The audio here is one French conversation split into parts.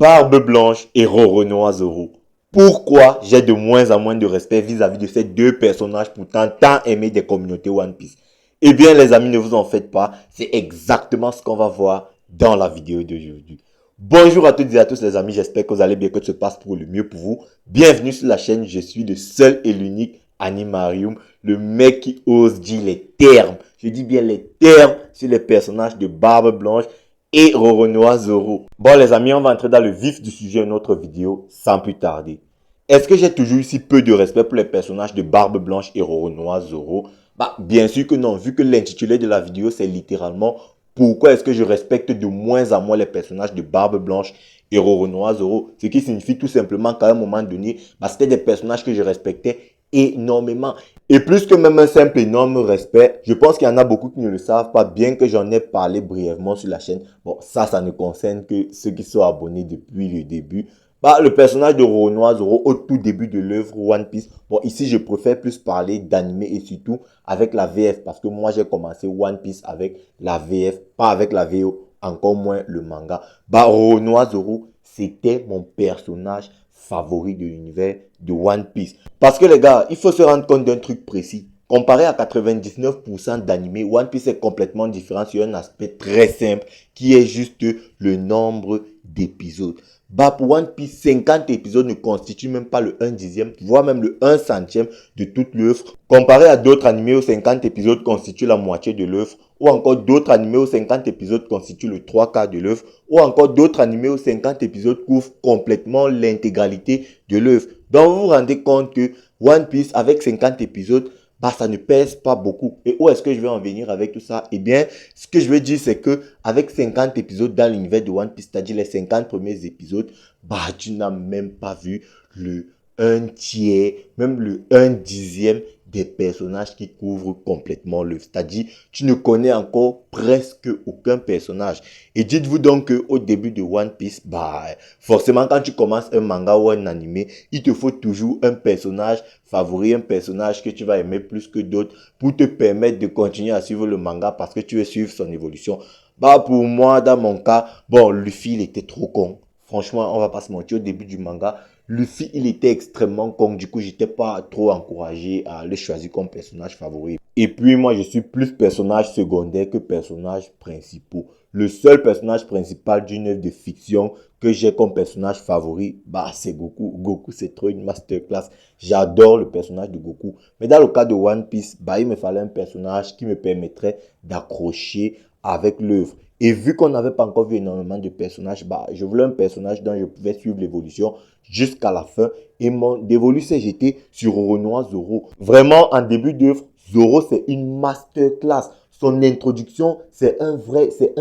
Barbe Blanche et Roronoa Zoro. Pourquoi j'ai de moins en moins de respect vis-à-vis de ces deux personnages pourtant tant aimés des communautés One Piece? Eh bien les amis, ne vous en faites pas, c'est exactement ce qu'on va voir dans la vidéo d'aujourd'hui. Bonjour à toutes et à tous les amis, j'espère que vous allez bien, que tout se passe pour le mieux pour vous. Bienvenue sur la chaîne, je suis le seul et l'unique Animarium, le mec qui ose dire les termes. Je dis bien les termes sur les personnages de Barbe Blanche et Roronoa Zoro. Bon les amis, on va entrer dans le vif du sujet de notre vidéo sans plus tarder. Est-ce que j'ai toujours eu si peu de respect pour les personnages de Barbe Blanche et Roronoa Zoro? Bah bien sûr que non, vu que l'intitulé de la vidéo c'est littéralement pourquoi est-ce que je respecte de moins en moins les personnages de Barbe Blanche et Roronoa Zoro. Ce qui signifie tout simplement qu'à un moment donné, bah, c'était des personnages que je respectais énormément. Et plus que même un simple énorme respect, je pense qu'il y en a beaucoup qui ne le savent pas, bien que j'en ai parlé brièvement sur la chaîne. Bon, ça ne concerne que ceux qui sont abonnés depuis le début. Bah, le personnage de Roronoa Zoro au tout début de l'œuvre One Piece. Bon, ici, je préfère plus parler d'anime et surtout avec la VF parce que moi, j'ai commencé One Piece avec la VF, pas avec la VO, encore moins le manga. Bah, Roronoa Zoro, c'était mon personnage favori de l'univers de One Piece. Parce que les gars, il faut se rendre compte d'un truc précis. Comparé à 99% d'animés, One Piece est complètement différent sur un aspect très simple qui est juste le nombre d'épisodes. Bah pour One Piece, 50 épisodes ne constituent même pas le 1 dixième, voire même le 1 centième de toute l'œuvre. Comparé à d'autres animés où 50 épisodes constituent la moitié de l'œuvre, ou encore d'autres animés où 50 épisodes constituent le 3/4 de l'œuvre, ou encore d'autres animés où 50 épisodes couvrent complètement l'intégralité de l'œuvre. Donc vous vous rendez compte que One Piece avec 50 épisodes, bah ça ne pèse pas beaucoup. Et où est-ce que je vais en venir avec tout ça? Eh bien, ce que je veux dire, c'est que avec 50 épisodes dans l'univers de One Piece, c'est-à-dire les 50 premiers épisodes, bah tu n'as même pas vu le 1 tiers, même le 1 dixième des personnages qui couvrent complètement l'œuvre. C'est-à-dire, tu ne connais encore presque aucun personnage. Et dites-vous donc qu'au début de One Piece, bah, forcément, quand tu commences un manga ou un animé, il te faut toujours un personnage favori, un personnage que tu vas aimer plus que d'autres pour te permettre de continuer à suivre le manga parce que tu veux suivre son évolution. Bah, pour moi, dans mon cas, bon, Luffy, il était trop con. Franchement, on va pas se mentir, au début du manga, Luffy, il était extrêmement con. Du coup, j'étais pas trop encouragé à le choisir comme personnage favori. Et puis, moi, je suis plus personnage secondaire que personnage principal. Le seul personnage principal d'une œuvre de fiction que j'ai comme personnage favori, bah, c'est Goku. Goku, c'est trop une masterclass. J'adore le personnage de Goku. Mais dans le cas de One Piece, bah, il me fallait un personnage qui me permettrait d'accrocher avec l'œuvre. Et vu qu'on n'avait pas encore vu énormément de personnages, bah, je voulais un personnage dont je pouvais suivre l'évolution jusqu'à la fin. Et mon dévolu s'est jeté sur Roronoa Zoro. Vraiment, en début d'œuvre, Zoro, c'est une masterclass. Son introduction, c'est un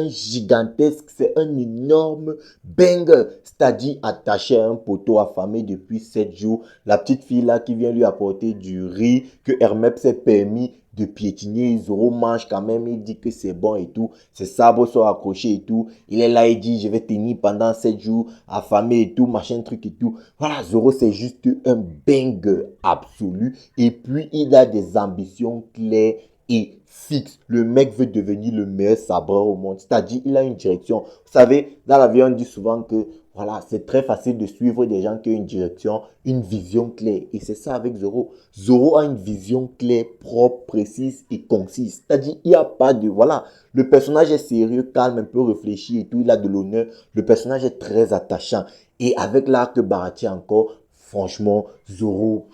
gigantesque, c'est un énorme banger. C'est-à-dire attaché à un poteau affamé depuis 7 jours. La petite fille là qui vient lui apporter du riz que Hermep s'est permis de piétiner. Zoro mange quand même, il dit que c'est bon et tout. Ses sabres sont accrochés et tout. Il est là, il dit je vais tenir pendant 7 jours, affamé et tout, machin truc et tout. Voilà, Zoro c'est juste un banger absolu. Et puis il a des ambitions claires et fixe. Le mec veut devenir le meilleur sabreur au monde. C'est-à-dire, il a une direction. Vous savez, dans la vie, on dit souvent que voilà, c'est très facile de suivre des gens qui ont une direction, une vision claire. Et c'est ça avec Zoro. Zoro a une vision claire, propre, précise et concise. C'est-à-dire, il n'y a pas de... Voilà, le personnage est sérieux, calme, un peu réfléchi et tout. Il a de l'honneur. Le personnage est très attachant. Et avec l'arc Baratie encore, franchement, Zoro...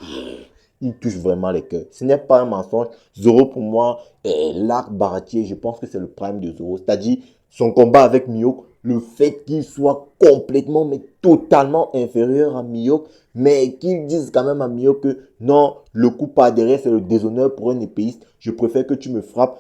il touche vraiment les cœurs. Ce n'est pas un mensonge. Zoro, pour moi, est l'arc Baratier. Je pense que c'est le prime de Zoro. C'est-à-dire, son combat avec Mihawk, le fait qu'il soit complètement, mais totalement inférieur à Mihawk, mais qu'ils disent quand même à Mihawk que non, le coup par derrière, c'est le déshonneur pour un épéiste. Je préfère que tu me frappes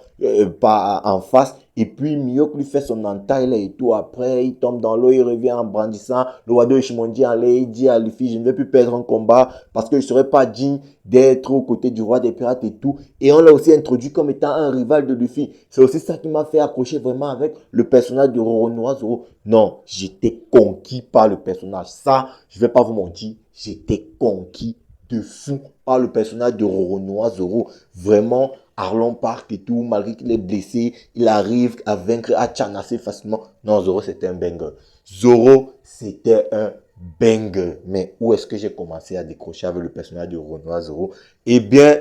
par en face. Et puis, Mihawk lui fait son entaille là et tout. Après, il tombe dans l'eau, il revient en brandissant. Le Wado Ishimondi allait, il dit à Luffy, je ne vais plus perdre un combat parce que je ne serai pas digne d'être aux côtés du roi des pirates et tout. Et on l'a aussi introduit comme étant un rival de Luffy. C'est aussi ça qui m'a fait accrocher vraiment avec le personnage de Roronoa Zoro. Non, j'étais conquis par le personnage. Ça, je ne vais pas vous mentir, j'étais conquis de fou par le personnage de Roronoa Zoro. Vraiment, Arlong Park et tout, malgré qu'il est blessé, il arrive à vaincre, à Chan assez facilement. Non, Zoro, c'était un banger. Zoro, c'était un banger. Mais où est-ce que j'ai commencé à décrocher avec le personnage de Renoir Zoro? Eh bien,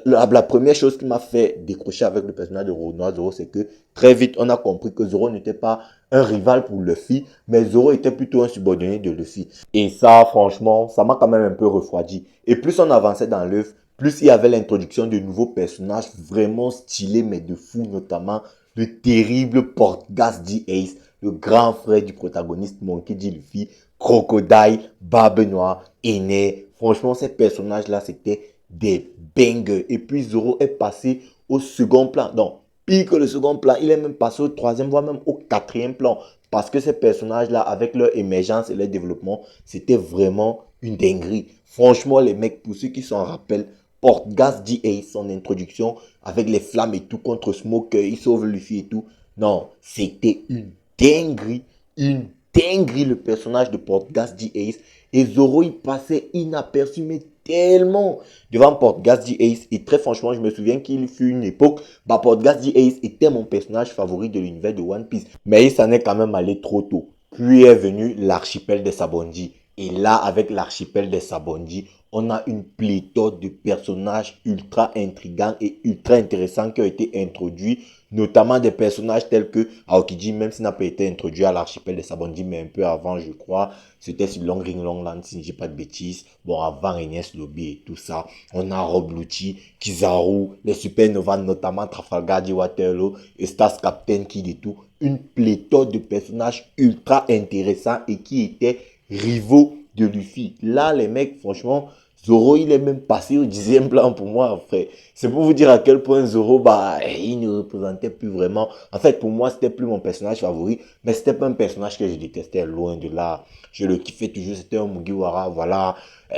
la première chose qui m'a fait décrocher avec le personnage de Renoir Zoro, c'est que très vite, on a compris que Zoro n'était pas un rival pour Luffy, mais Zoro était plutôt un subordonné de Luffy. Et ça, franchement, ça m'a quand même un peu refroidi. Et plus on avançait dans l'œuvre, plus il y avait l'introduction de nouveaux personnages vraiment stylés, mais de fou, notamment le terrible Portgas D. Ace, le grand frère du protagoniste Monkey D. Luffy, Crocodile, Barbe Noire, Aîné. Franchement, ces personnages-là, c'était des bangers. Et puis Zoro est passé au second plan. Donc, pire que le second plan, il est même passé au troisième, voire même au quatrième plan. Parce que ces personnages-là, avec leur émergence et leur développement, c'était vraiment une dinguerie. Franchement, les mecs, pour ceux qui s'en rappellent, Portgas D.A., son introduction avec les flammes et tout contre Smoker, il sauve Luffy et tout. Non, c'était une dinguerie le personnage de Portgas D.A. Et Zoro, il passait inaperçu, mais tellement devant Portgas D.A. Et très franchement, je me souviens qu'il fut une époque, Portgas D.A. était mon personnage favori de l'univers de One Piece. Mais il s'en est quand même allé trop tôt. Puis est venu l'archipel des Sabondi. Et là, avec l'archipel des Sabondi, on a une pléthore de personnages ultra intrigants et ultra intéressants qui ont été introduits, notamment des personnages tels que Aokiji, même s'il n'a pas été introduit à l'archipel des Sabondi, mais un peu avant, je crois, c'était sur Long Ring Long Land, si je ne dis pas de bêtises. Bon, avant Enies Lobby et tout ça, on a Rob Lucci, Kizaru, les Supernovas, notamment Trafalgar Lago, Waterloo, et Stars Captain Kid et tout. Une pléthore de personnages ultra intéressants et qui étaient rivaux de Luffy. Là, les mecs, franchement, Zoro, il est même passé au 10e plan pour moi, frère. C'est pour vous dire à quel point Zoro, il ne représentait plus vraiment. En fait, pour moi, c'était plus mon personnage favori, mais c'était pas un personnage que je détestais, loin de là. Je le kiffais toujours, c'était un Mugiwara, voilà.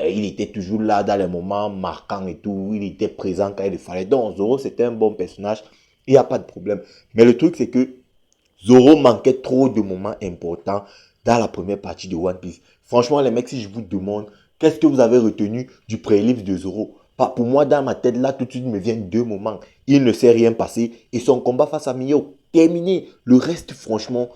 Il était toujours là dans les moments marquants et tout. Il était présent quand il fallait. Donc, Zoro, c'était un bon personnage. Il n'y a pas de problème. Mais le truc, c'est que Zoro manquait trop de moments importants dans la première partie de One Piece. Franchement, les mecs, si je vous demande, qu'est-ce que vous avez retenu du prélips de Zoro? Pour moi, dans ma tête, là, tout de suite, me viennent deux moments. Il ne s'est rien passé et son combat face à Mio, terminé. Le reste, franchement,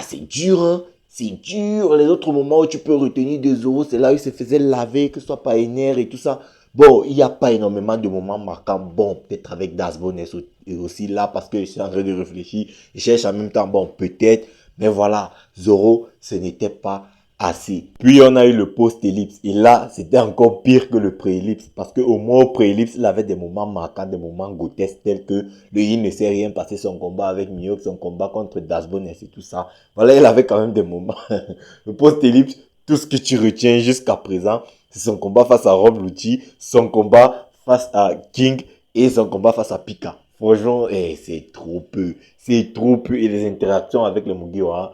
c'est dur, hein. C'est dur. Les autres moments où tu peux retenir de Zoro, c'est là où il se faisait laver, que ce soit par Ener et tout ça. Bon, il n'y a pas énormément de moments marquants. Bon, peut-être avec Dasbone est aussi là parce que je suis en train de réfléchir. Je cherche en même temps, bon, peut-être. Mais voilà, Zoro, ce n'était pas assez. Puis on a eu le post-ellipse. Et là, c'était encore pire que le pré-ellipse. Parce qu'au moins au pré-ellipse, il avait des moments marquants, des moments grotesques tels que il ne s'est rien passé, son combat avec Mihawk, son combat contre Dasbone et tout ça. Voilà, il avait quand même des moments. Le post-ellipse, tout ce que tu retiens jusqu'à présent, c'est son combat face à Rob Lucci, son combat face à King et son combat face à Pika. Franchement, c'est trop peu. C'est trop peu. Et les interactions avec les Mugiwara.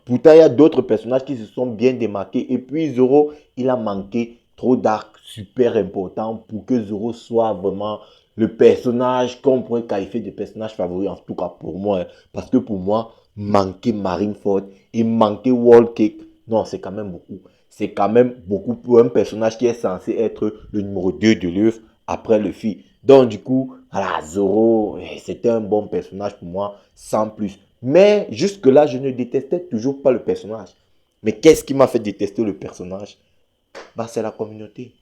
Pourtant, il y a d'autres personnages qui se sont bien démarqués. Et puis, Zoro, il a manqué trop d'arcs super importants pour que Zoro soit vraiment le personnage qu'on pourrait qualifier de personnage favori, en tout cas pour moi. Parce que pour moi, manquer Marineford et manquer Wall Cake, non, c'est quand même beaucoup. C'est quand même beaucoup pour un personnage qui est censé être le numéro 2 de l'œuvre après Luffy. Donc du coup, voilà, Zoro, c'était un bon personnage pour moi, sans plus. Mais jusque-là, je ne détestais toujours pas le personnage. Mais qu'est-ce qui m'a fait détester le personnage? C'est la communauté.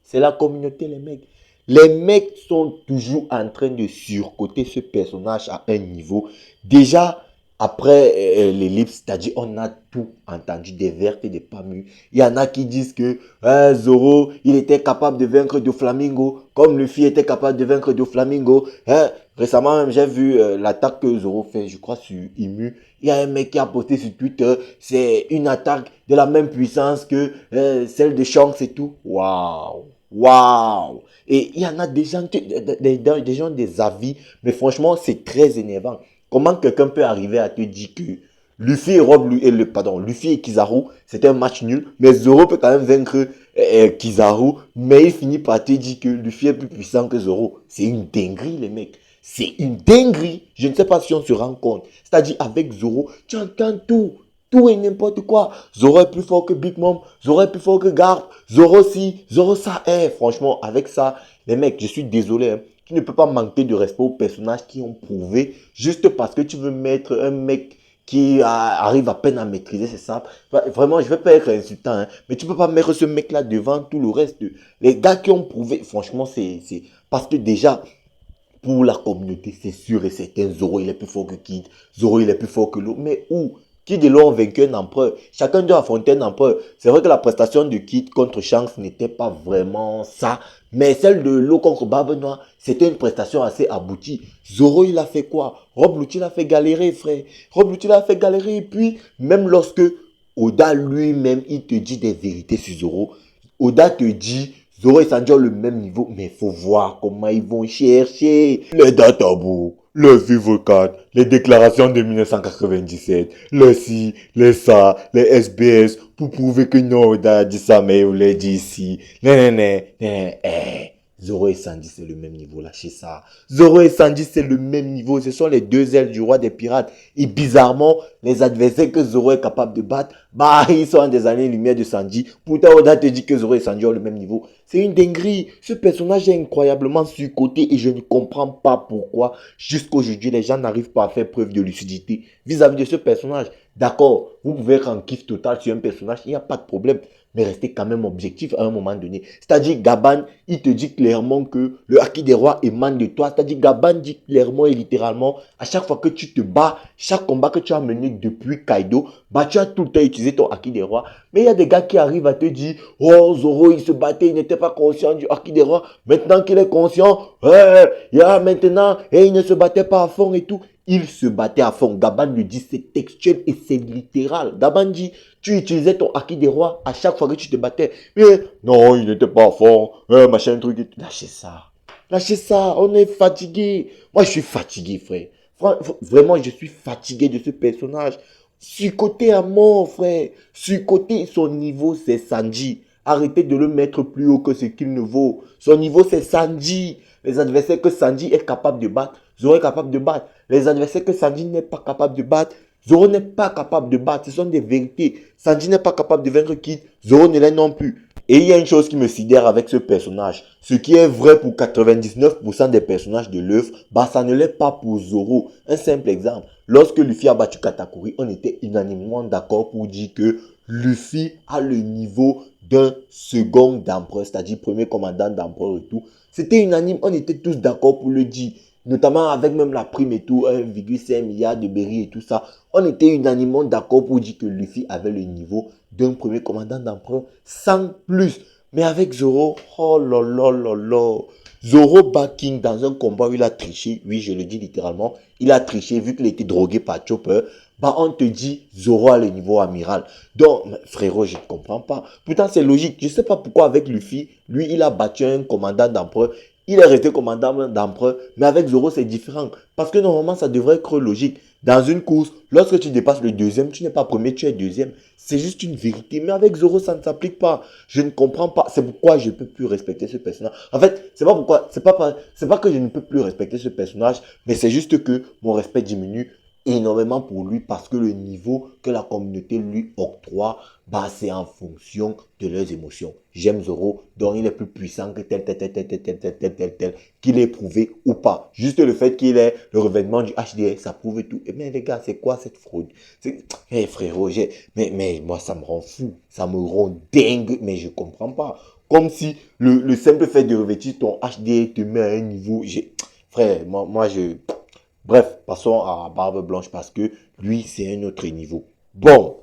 C'est la communauté, les mecs. Les mecs sont toujours en train de surcoter ce personnage à un niveau. Déjà, après l'ellipse, c'est-à-dire on a tout entendu, des vertes et des pas mûres. Il y en a qui disent que Zoro, il était capable de vaincre Doflamingo, comme Luffy était capable de vaincre Doflamingo. Récemment même, j'ai vu l'attaque que Zoro fait, je crois, sur Imu. Il y a un mec qui a posté sur Twitter, c'est une attaque de la même puissance que celle de Shanks et tout. Waouh! Waouh! Et il y en a des gens, des gens des avis, mais franchement, c'est très énervant. Comment quelqu'un peut arriver à te dire que Luffy et Luffy et Kizaru, c'était un match nul, mais Zoro peut quand même vaincre Kizaru, mais il finit par te dire que Luffy est plus puissant que Zoro. C'est une dinguerie, les mecs. C'est une dinguerie. Je ne sais pas si on se rend compte. C'est-à-dire, avec Zoro, tu entends tout. Tout et n'importe quoi. Zoro est plus fort que Big Mom. Zoro est plus fort que Garp. Zoro si, Zoro ça. Franchement, avec ça, les mecs, je suis désolé. Hein, tu ne peux pas manquer de respect aux personnages qui ont prouvé juste parce que tu veux mettre un mec arrive à peine à maîtriser ses sabres. Vraiment, je vais pas être insultant, hein, mais tu peux pas mettre ce mec-là devant tout le reste. Les gars qui ont prouvé, franchement, parce que déjà, pour la communauté, c'est sûr et certain, Zoro il est plus fort que Kid, Zoro il est plus fort que l'autre. Mais où? Kid et l'ont vaincu un empereur. Chacun doit affronter un empereur. C'est vrai que la prestation de Kid contre Shanks n'était pas vraiment ça. Mais celle de l'eau contre Barbe Noire, c'était une prestation assez aboutie. Zoro, il a fait quoi? Rob Lucci l'a fait galérer, frère. Rob Lucci l'a fait galérer. Et puis, même lorsque Oda lui-même, il te dit des vérités sur Zoro, Oda te dit, Zoro et Sanji ont le même niveau, mais il faut voir comment ils vont chercher les databooks, le Vivo 4, les déclarations de 1997, les ci, les ça, les SBS, pour prouver que non, Oda a dit ça, mais il l'a dit ici. Zoro et Sanji, c'est le même niveau, lâchez ça. Zoro et Sanji, c'est le même niveau. Ce sont les deux ailes du roi des pirates. Et bizarrement, les adversaires que Zoro est capable de battre, bah, ils sont à des années-lumière de Sanji. Pourtant, Oda te dit que Zoro et Sanji ont le même niveau. C'est une dinguerie. Ce personnage est incroyablement surcoté et je ne comprends pas pourquoi, jusqu'aujourd'hui, les gens n'arrivent pas à faire preuve de lucidité vis-à-vis de ce personnage. D'accord, vous pouvez être en kiff total sur un personnage, il n'y a pas de problème. Mais restez quand même objectif à un moment donné. C'est-à-dire, Gaban, il te dit clairement que le Haki des rois émane de toi. C'est-à-dire, Gaban dit clairement et littéralement, à chaque fois que tu te bats, chaque combat que tu as mené depuis Kaido, bah, tu as tout le temps utilisé ton Haki des rois. Mais il y a des gars qui arrivent à te dire, oh, Zoro, il se battait, il n'était pas conscient du Haki des rois. Maintenant qu'il est conscient, il y a maintenant, et il ne se battait pas à fond et tout. Il se battait à fond. Gaban lui dit, c'est textuel et c'est littéral. Gaban dit, tu utilisais ton Haki des rois à chaque fois que tu te battais. Mais non, il n'était pas fort. Machin, truc. Lâchez ça. Lâchez ça. On est fatigué. Moi, je suis fatigué, frère. Vraiment, je suis fatigué de ce personnage. Surcoté à mort, frère. Surcoté, son niveau, c'est Sanji. Arrêtez de le mettre plus haut que ce qu'il ne vaut. Son niveau, c'est Sanji. Les adversaires que Sanji est capable de battre, Zoro est capable de battre. Les adversaires que Sanji n'est pas capable de battre, Zoro n'est pas capable de battre. Ce sont des vérités. Sanji n'est pas capable de vaincre Kid. Zoro ne l'est non plus. Et il y a une chose qui me sidère avec ce personnage. Ce qui est vrai pour 99% des personnages de l'œuvre, bah ça ne l'est pas pour Zoro. Un simple exemple. Lorsque Luffy a battu Katakuri, on était unanimement d'accord pour dire que Luffy a le niveau d'un second d'empereur, c'est-à-dire premier commandant d'empereur et tout. C'était unanime, on était tous d'accord pour le dire. Notamment avec même la prime et tout, 1,5 milliard de berry et tout ça. On était unanimement d'accord pour dire que Luffy avait le niveau d'un premier commandant d'empereur sans plus. Mais avec Zoro, oh là là là là. Zoro bat King dans un combat où il a triché. Oui, je le dis littéralement. Il a triché vu qu'il était drogué par Chopper. Bah, on te dit Zoro a le niveau amiral. Donc, frérot, je ne comprends pas. Pourtant, c'est logique. Je ne sais pas pourquoi avec Luffy, lui, il a battu un commandant d'empereur. Il est resté commandant d'empereur, mais avec Zoro, c'est différent. Parce que normalement, ça devrait être logique. Dans une course, lorsque tu dépasses le deuxième, tu n'es pas premier, tu es deuxième. C'est juste une vérité. Mais avec Zoro, ça ne s'applique pas. Je ne comprends pas. C'est pourquoi je ne peux plus respecter ce personnage. En fait, c'est pas que je ne peux plus respecter ce personnage, mais c'est juste que mon respect diminue énormément pour lui parce que le niveau que la communauté lui octroie, bah, c'est en fonction de leurs émotions. J'aime Zoro, donc il est plus puissant que tel, qu'il est prouvé ou pas. Juste le fait qu'il ait le revêtement du HDS, ça prouve tout. Et mais les gars, c'est quoi cette fraude? Hey, frérot, mais moi, ça me rend fou. Ça me rend dingue, mais je comprends pas. Comme si le simple fait de revêtir ton HDS te met à un niveau. Frère, moi, Bref, passons à Barbe Blanche parce que lui, c'est un autre niveau. Bon,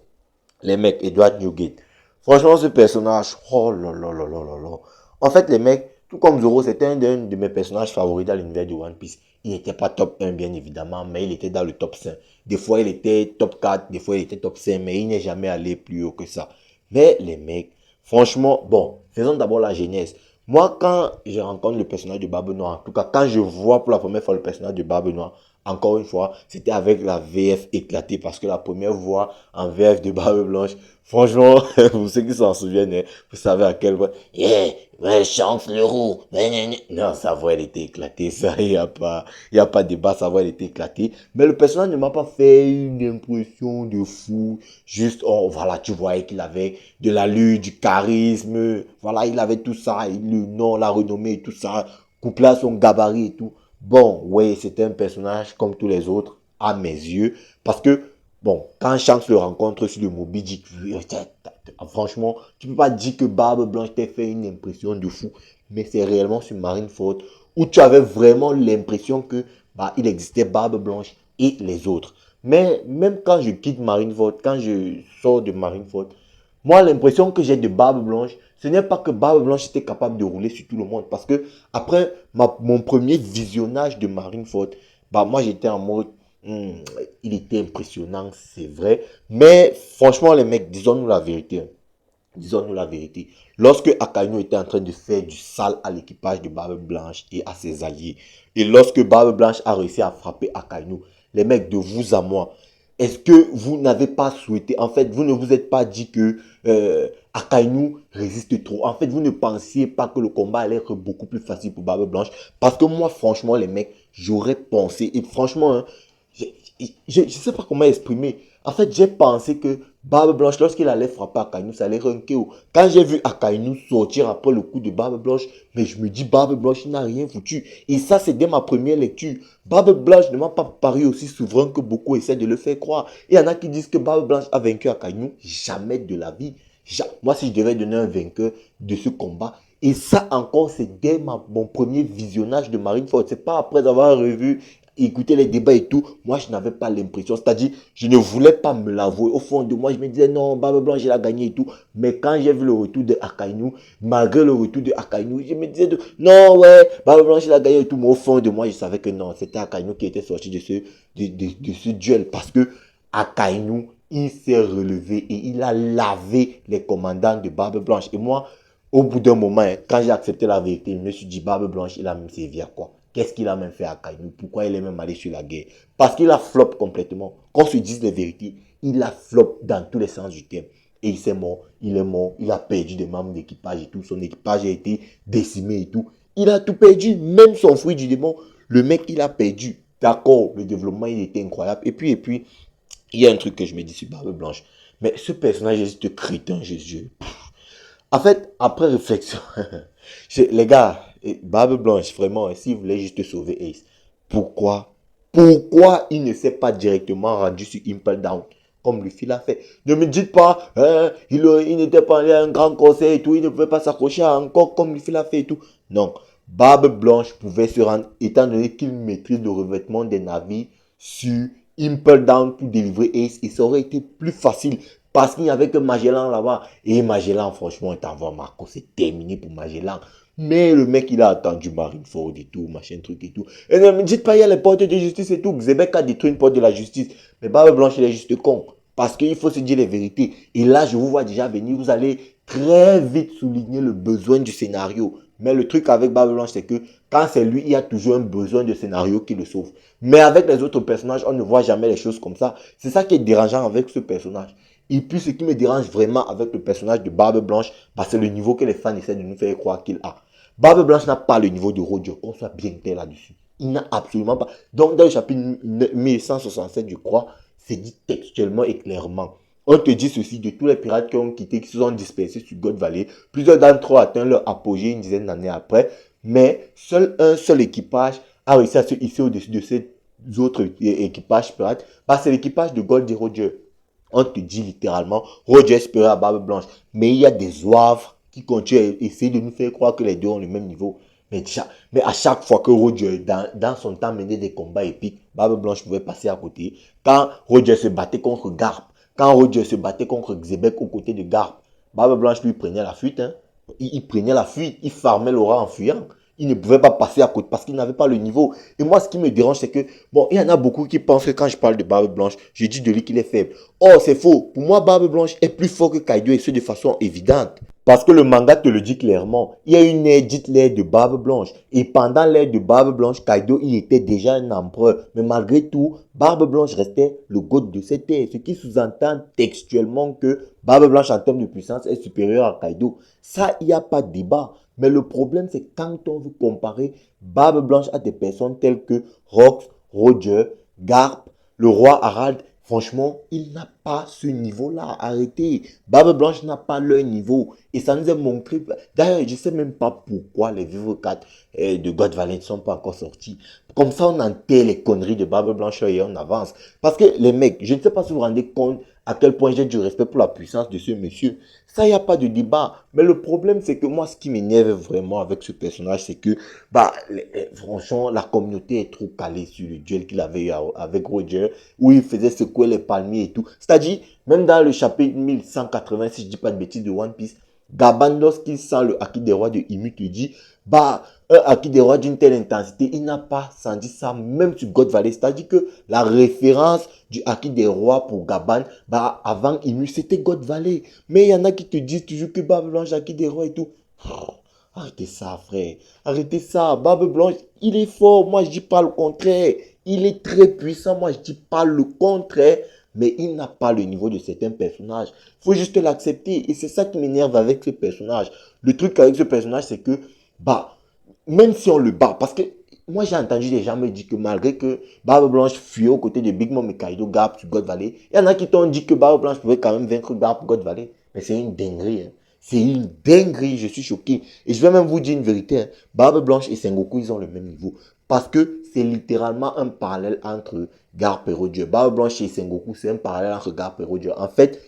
les mecs, Edward Newgate. Franchement, ce personnage, oh là là là là là là. En fait, les mecs, tout comme Zoro, c'était un de mes personnages favoris dans l'univers de One Piece. Il n'était pas top 1, bien évidemment, mais il était dans le top 5. Des fois, il était top 4, des fois, il était top 5, mais il n'est jamais allé plus haut que ça. Mais les mecs, franchement, bon, faisons d'abord la genèse. Moi, quand je rencontre le personnage de Barbe Noire, en tout cas, quand je vois pour la première fois le personnage de Barbe Noire, encore une fois, c'était avec la VF éclatée parce que la première voix en VF de Barbe Blanche, franchement, pour ceux qui s'en souviennent, hein, vous savez à quel point, yeah, ouais, chante le roux, non, sa voix elle était éclatée, ça, il y a pas de débat, sa voix elle était éclatée, mais le personnage ne m'a pas fait une impression de fou, juste, oh, voilà, tu voyais qu'il avait de l'allure, du charisme, voilà, il avait tout ça, le nom, la renommée et tout ça, couplé à son gabarit et tout. Bon, oui, c'était un personnage comme tous les autres, à mes yeux, parce que Bon, quand Shanks le rencontre sur le Moby Dick, franchement, tu peux pas dire que Barbe Blanche t'a fait une impression de fou, mais c'est réellement sur Marineford où tu avais vraiment l'impression que bah, il existait Barbe Blanche et les autres. Mais même quand je quitte Marineford, quand je sors de Marineford, moi l'impression que j'ai de Barbe Blanche, ce n'est pas que Barbe Blanche était capable de rouler sur tout le monde, parce que après mon premier visionnage de Marineford, bah moi j'étais en mode Hmm, il était impressionnant, c'est vrai. Mais franchement, les mecs, disons-nous la vérité. Disons-nous la vérité. Lorsque Akainu était en train de faire du sale à l'équipage de Barbe Blanche et à ses alliés, et lorsque Barbe Blanche a réussi à frapper Akainu, les mecs, de vous à moi, est-ce que vous n'avez pas souhaité, en fait, vous ne vous êtes pas dit que Akainu résiste trop. En fait, vous ne pensiez pas que le combat allait être beaucoup plus facile pour Barbe Blanche. Parce que moi, franchement, les mecs, j'aurais pensé, et franchement, hein, je ne sais pas comment exprimer. En fait, j'ai pensé que Barbe Blanche, lorsqu'il allait frapper Akainu, ça allait être un KO. Quand j'ai vu Akainu sortir après le coup de Barbe Blanche, mais je me dis, Barbe Blanche, il n'a rien foutu. Et ça, c'est dès ma première lecture. Barbe Blanche ne m'a pas paru aussi souverain que beaucoup essaient de le faire croire. Il y en a qui disent que Barbe Blanche a vaincu Akainu. Jamais de la vie. Moi, si je devais donner un vainqueur de ce combat, et ça encore, c'est dès mon premier visionnage de Marineford. C'est pas après avoir revu, écouté les débats et tout. Moi, je n'avais pas l'impression. C'est-à-dire, je ne voulais pas me l'avouer. Au fond de moi, je me disais, non, Barbe Blanche, il a gagné et tout. Mais quand j'ai vu le retour de Akainu, malgré le retour de Akainu, je me disais, non, ouais, Barbe Blanche, il a gagné et tout. Mais au fond de moi, je savais que non, c'était Akainu qui était sorti de ce duel. Parce que Akainu, il s'est relevé et il a lavé les commandants de Barbe Blanche. Et moi, au bout d'un moment, hein, quand j'ai accepté la vérité, je me suis dit, Barbe Blanche, il a même servi à quoi? Qu'est-ce qu'il a même fait à Akainu? Pourquoi il est même allé sur la guerre? Parce qu'il a flop complètement. Qu'on se dise les vérités, il a flop dans tous les sens du terme. Et il s'est mort, il est mort, il a perdu des membres d'équipage et tout. Son équipage a été décimé et tout. Il a tout perdu, même son fruit du démon. Le mec, il a perdu. D'accord, le développement, il était incroyable. Et puis, il y a un truc que je me dis sur Barbe Blanche. Mais ce personnage est juste crétin, Jésus. En fait, après réflexion, les gars, Barbe Blanche, vraiment, si vous voulez juste sauver Ace, pourquoi il ne s'est pas directement rendu sur Impel Down comme Luffy l'a fait? Ne me dites pas, hein, il n'était pas allé à un grand conseil et tout, il ne pouvait pas s'accrocher encore comme Luffy l'a fait et tout. Non, Barbe Blanche pouvait se rendre, étant donné qu'il maîtrise le revêtement des navires sur Impel Down pour délivrer Ace, et ça aurait été plus facile. Parce qu'il n'y avait que Magellan là-bas. Et Magellan, franchement, t'envoies Marco, c'est terminé pour Magellan. Mais le mec, il a attendu Marineford et tout, machin, truc et tout. Et ne me dites pas, il y a les portes de justice et tout. Xebec a détruit une porte de la justice. Mais Barbe Blanche, il est juste con. Parce qu'il faut se dire les vérités. Et là, je vous vois déjà venir. Vous allez très vite souligner le besoin du scénario. Mais le truc avec Barbe Blanche, c'est que quand c'est lui, il y a toujours un besoin de scénario qui le sauve. Mais avec les autres personnages, on ne voit jamais les choses comme ça. C'est ça qui est dérangeant avec ce personnage. Et puis, ce qui me dérange vraiment avec le personnage de Barbe Blanche, bah, c'est le niveau que les fans essaient de nous faire croire qu'il a. Barbe Blanche n'a pas le niveau de Roger, qu'on soit bien clair là-dessus. Il n'a absolument pas. Donc, dans le chapitre 1167, je crois, c'est dit textuellement et clairement. On te dit ceci de tous les pirates qui ont quitté, qui se sont dispersés sur God Valley. Plusieurs d'entre eux ont atteint leur apogée une dizaine d'années après. Mais seul un seul équipage a réussi à se hisser au-dessus de ces autres équipages pirates. Bah, c'est l'équipage de Gold et Roger. On te dit littéralement, Roger espérait à Barbe Blanche. Mais il y a des zouaves qui continuent à essayer de nous faire croire que les deux ont le même niveau. Mais à chaque fois que Roger, dans son temps, menait des combats épiques, Barbe Blanche pouvait passer à côté. Quand Roger se battait contre Garp, quand Roger se battait contre Xebec aux côtés de Garp, Barbe Blanche lui prenait la fuite. Hein. Il prenait la fuite, il farmait l'aura en fuyant. Il ne pouvait pas passer à côté parce qu'il n'avait pas le niveau. Et moi, ce qui me dérange, c'est que, bon, il y en a beaucoup qui pensent que quand je parle de Barbe Blanche, je dis de lui qu'il est faible. Oh, c'est faux. Pour moi, Barbe Blanche est plus fort que Kaido et ce de façon évidente. Parce que le manga te le dit clairement. Il y a une ère dite l'ère de Barbe Blanche. Et pendant l'ère de Barbe Blanche, Kaido, il était déjà un empereur. Mais malgré tout, Barbe Blanche restait le god de cette ère. Ce qui sous-entend textuellement que Barbe Blanche en termes de puissance est supérieure à Kaido. Ça, il n'y a pas de débat. Mais le problème, c'est quand on veut comparer Barbe Blanche à des personnes telles que Rox, Roger, Garp, le roi Harald Franchement, il n'a pas ce niveau-là. Arrêtez. Barbe Blanche n'a pas leur niveau. Et ça nous est montré. D'ailleurs, je ne sais même pas pourquoi les Vivre 4 de God Valley ne sont pas encore sortis. Comme ça, on enterre les conneries de Barbe Blanche et on avance. Parce que les mecs, je ne sais pas si vous vous rendez compte à quel point j'ai du respect pour la puissance de ce monsieur. Ça, il n'y a pas de débat. Mais le problème, c'est que moi, ce qui m'énerve vraiment avec ce personnage, c'est que, franchement, la communauté est trop calée sur le duel qu'il avait eu avec Roger, où il faisait secouer les palmiers et tout. C'est-à-dire, même dans le chapitre 1180, si je dis pas de bêtises, de One Piece, Gaban, lorsqu'il sent le Haki des rois de Ymut, lui dit, un Haki des rois d'une telle intensité, il n'a pas senti ça, même sur God Valley. C'est-à-dire que la référence du Haki des rois pour Gaban, avant Ymut, c'était God Valley. Mais il y en a qui te disent toujours que Barbe Blanche, Haki des rois et tout. Arrêtez ça, frère. Arrêtez ça. Barbe Blanche, il est fort. Moi, je dis pas le contraire. Il est très puissant. Moi, je dis pas le contraire. Mais il n'a pas le niveau de certains personnages. Il faut juste l'accepter. Et c'est ça qui m'énerve avec ce personnage. Le truc avec ce personnage, c'est que, même si on le bat, parce que moi j'ai entendu des gens me dire que malgré que Barbe Blanche fuyait aux côtés de Big Mom et Kaido Garp sur God Valley, il y en a qui t'ont dit que Barbe Blanche pouvait quand même vaincre Garp God Valley. Mais c'est une dinguerie. Hein. C'est une dinguerie, je suis choqué. Et je vais même vous dire une vérité. Hein. Barbe Blanche et Sengoku, ils ont le même niveau. Parce que c'est littéralement un parallèle entre Garp et Roger. Barbe Blanche et Sengoku, c'est un parallèle entre Garp et Roger. En fait,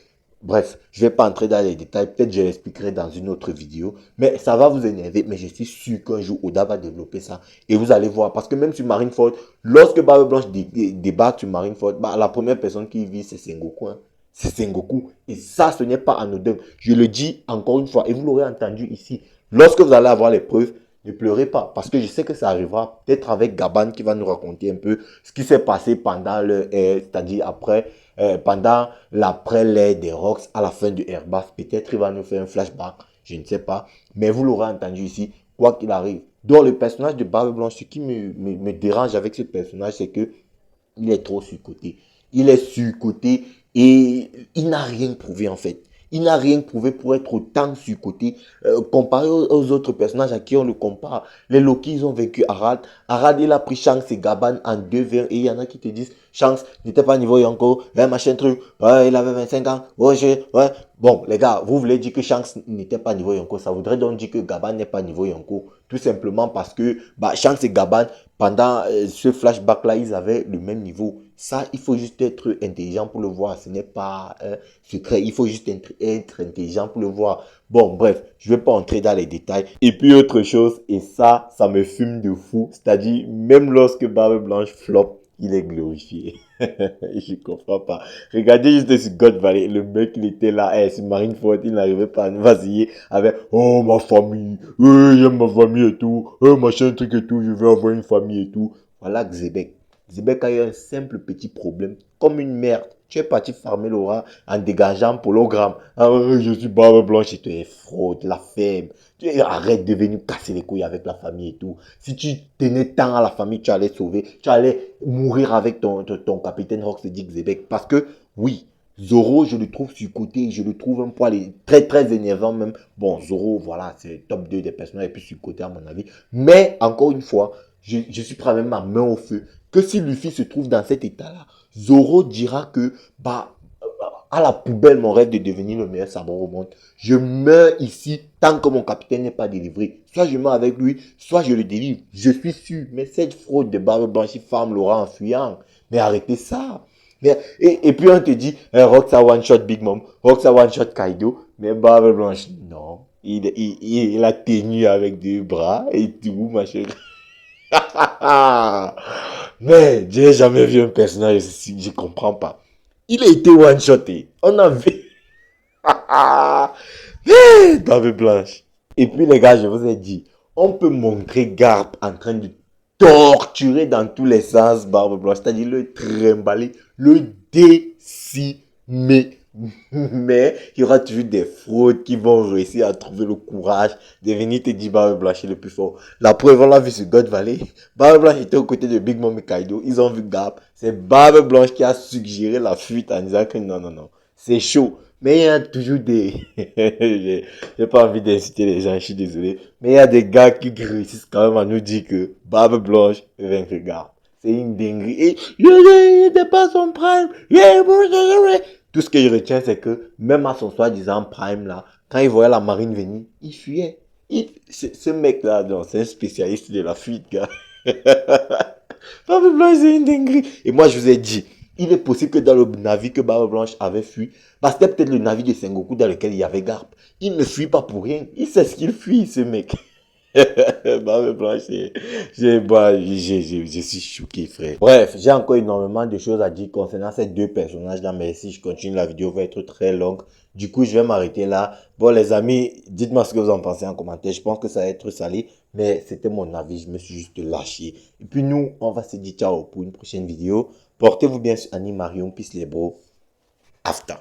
bref, je ne vais pas entrer dans les détails. Peut-être je l'expliquerai dans une autre vidéo. Mais ça va vous énerver. Mais je suis sûr qu'un jour, Oda va développer ça. Et vous allez voir. Parce que même sur Marineford, lorsque Barbe Blanche débarque sur Marineford, la première personne qui vit, c'est Sengoku. Hein. C'est Sengoku. Et ça, ce n'est pas anodin. Je le dis encore une fois. Et vous l'aurez entendu ici. Lorsque vous allez avoir les preuves, ne pleurez pas. Parce que je sais que ça arrivera. Peut-être avec Gaban qui va nous raconter un peu ce qui s'est passé pendant c'est-à-dire après pendant l'après-l'ère des Rocks à la fin du Airbus. Peut-être il va nous faire un flashback, je ne sais pas. Mais vous l'aurez entendu ici, quoi qu'il arrive. Donc le personnage de Barbe Blanche, ce qui me dérange avec ce personnage, c'est que il est trop surcoté. Il est surcoté et il n'a rien prouvé en fait. Il n'a rien prouvé pour être autant surcoté comparé aux autres personnages à qui on le compare. Les Loki, ils ont vaincu Arad. Arad, il a pris Shanks et Gaban en 2-20 et il y en a qui te disent Shanks n'était pas niveau Yonko, machin truc, ouais, il avait 25 ans, ouais. Bon, les gars, vous voulez dire que Shanks n'était pas niveau Yonko, ça voudrait donc dire que Gaban n'est pas niveau Yonko. Tout simplement parce que Shanks et Gaban, pendant ce flashback-là, ils avaient le même niveau. Ça, il faut juste être intelligent pour le voir. Ce n'est pas secret. Il faut juste être intelligent pour le voir. Bon, bref, je ne vais pas entrer dans les détails. Et puis, autre chose, et ça me fume de fou. C'est-à-dire, même lorsque Barbe Blanche flop, il est glorifié. Je comprends pas. Regardez juste sur God Valley, le mec, il était là, sur Marineford, il n'arrivait pas à nous vaciller avec, oh, ma famille, j'aime ma famille et tout, machin, truc et tout, je veux avoir une famille et tout. Voilà Xebec. Xebec a eu un simple petit problème, comme une merde. Tu es parti farmer Laura en dégageant l'hologramme. Ah, je suis Barbe Blanche et tu es fraude, la faible. Arrête de venir casser les couilles avec la famille et tout. Si tu tenais tant à la famille, tu allais sauver, tu allais mourir avec ton capitaine Rox et Dick Zebek. Parce que, oui, Zoro, je le trouve surcoté, je le trouve un poil très très énervant même. Bon, Zoro, voilà, c'est top 2 des personnages les plus surcotés à mon avis. Mais, encore une fois, je suis prêt à mettre ma main au feu que si Luffy se trouve dans cet état-là, Zoro dira que, à la poubelle mon rêve de devenir le meilleur sabre au monde. Je meurs ici tant que mon capitaine n'est pas délivré. Soit je meurs avec lui, soit je le délivre. Je suis sûr. Mais cette fraude de Barbe Blanche, farme Laura en fuyant. Mais arrêtez ça. Et puis on te dit, Rox a one shot Big Mom, Rox a one shot Kaido. Mais Barbe Blanche, non. Il a tenu avec deux bras et tout, machin. Mais j'ai jamais vu un personnage aussi, je comprends pas. Il a été one-shoté. On a vu. Barbe Blanche. Et puis les gars, je vous ai dit, on peut montrer Garp en train de torturer dans tous les sens Barbe Blanche. C'est-à-dire le trimballer, le décimer. Mais il y aura toujours des fraudes qui vont réussir à trouver le courage de venir te dire Barbe Blanche est le plus fort. La preuve, on l'a vu sur God Valley. Barbe Blanche était aux côtés de Big Mom et Kaido. Ils ont vu Garp. C'est Barbe Blanche qui a suggéré la fuite en disant que non. C'est chaud. Mais il y a toujours des... J'ai pas envie d'inciter les gens, je suis désolé. Mais il y a des gars qui réussissent quand même à nous dire que Barbe Blanche vaincre Garp. c'est une dinguerie. Et il n'était pas son prime. Tout ce que je retiens, c'est que même à son soi-disant prime là, quand il voyait la marine venir, il fuyait. Ce mec-là, c'est un spécialiste de la fuite, gars. Barbe Blanche, c'est une dinguerie. Et moi, je vous ai dit, il est possible que dans le navire que Barbe Blanche avait fui, parce que c'était peut-être le navire de Sengoku dans lequel il y avait Garp. Il ne fuit pas pour rien. Il sait ce qu'il fuit, ce mec. Barbe Blanche, je suis choqué, frère. Bref, j'ai encore énormément de choses à dire concernant ces deux personnages-là, mais si je continue, la vidéo va être très longue. Du coup, je vais m'arrêter là. Bon, les amis, dites-moi ce que vous en pensez en commentaire. Je pense que ça va être salé, mais c'était mon avis. Je me suis juste lâché. Et puis nous, on va se dire ciao pour une prochaine vidéo. Portez-vous bien sur Annie Marion, peace les bros. After.